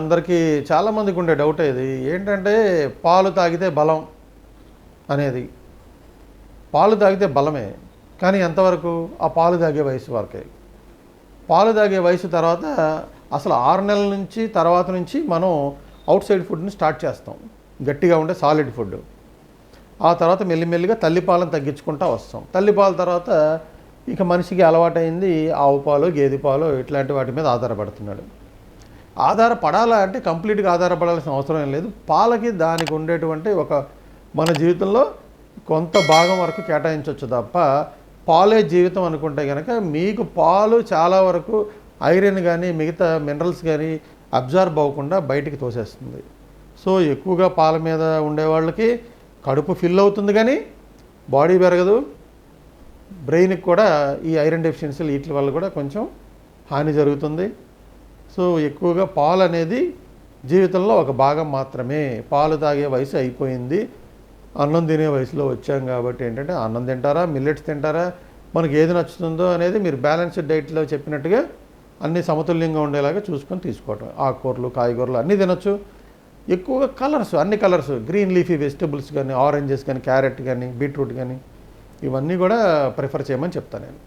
అందరికీ చాలామందికి ఉండే డౌట్ ఇది ఏంటంటే పాలు తాగితే బలం అనేది. పాలు తాగితే బలమే, కానీ ఎంతవరకు? ఆ పాలు తాగే వయసు వరకే. పాలు తాగే వయసు తర్వాత అసలు 6 నెలల నుంచి తర్వాత నుంచి మనం అవుట్ సైడ్ ఫుడ్ని స్టార్ట్ చేస్తాం, గట్టిగా ఉండే సాలిడ్ ఫుడ్. ఆ తర్వాత మెల్లిమెల్లిగా తల్లిపాలను తగ్గించుకుంటూ వస్తాం. తల్లిపాల తర్వాత ఇక మనిషికి అలవాటైంది ఆవు పాలు, గేదె పాలు ఇట్లాంటి వాటి మీద ఆధారపడుతున్నాడు. ఆధారపడాలా అంటే కంప్లీట్గా ఆధారపడాల్సిన అవసరం ఏం లేదు. పాలకి దానికి ఉండేటువంటి ఒక మన జీవితంలో కొంత భాగం వరకు కేటాయించవచ్చు తప్ప పాలే జీవితం అనుకుంటే కనుక మీకు పాలు చాలా వరకు ఐరన్ కానీ మిగతా మినరల్స్ కానీ అబ్జార్బ్ అవ్వకుండా బయటికి తోసేస్తుంది. సో ఎక్కువగా పాల మీద ఉండేవాళ్ళకి కడుపు ఫిల్ అవుతుంది కానీ బాడీ పెరగదు. బ్రెయిన్కి కూడా ఈ ఐరన్ డెఫిషియన్సీలు వీటి వల్ల కూడా కొంచెం హాని జరుగుతుంది. సో ఎక్కువగా పాలు అనేది జీవితంలో ఒక భాగం మాత్రమే. పాలు తాగే వయసు అయిపోయింది, అన్నం తినే వయసులో వచ్చాం కాబట్టి ఏంటంటే అన్నం తింటారా, మిల్లెట్స్ తింటారా, మనకి ఏది నచ్చుతుందో అనేది మీరు బ్యాలెన్స్డ్ డైట్లో చెప్పినట్టుగా అన్నీ సమతుల్యంగా ఉండేలాగా చూసుకొని తీసుకోవటం. ఆకుకూరలు, కాయగూరలు అన్నీ తినొచ్చు. ఎక్కువగా కలర్స్, అన్ని కలర్స్, గ్రీన్ లీఫీ వెజిటబుల్స్ కానీ, ఆరెంజెస్ కానీ, క్యారెట్ కానీ, బీట్రూట్ కానీ ఇవన్నీ కూడా ప్రిఫర్ చేయమని చెప్తాను నేను.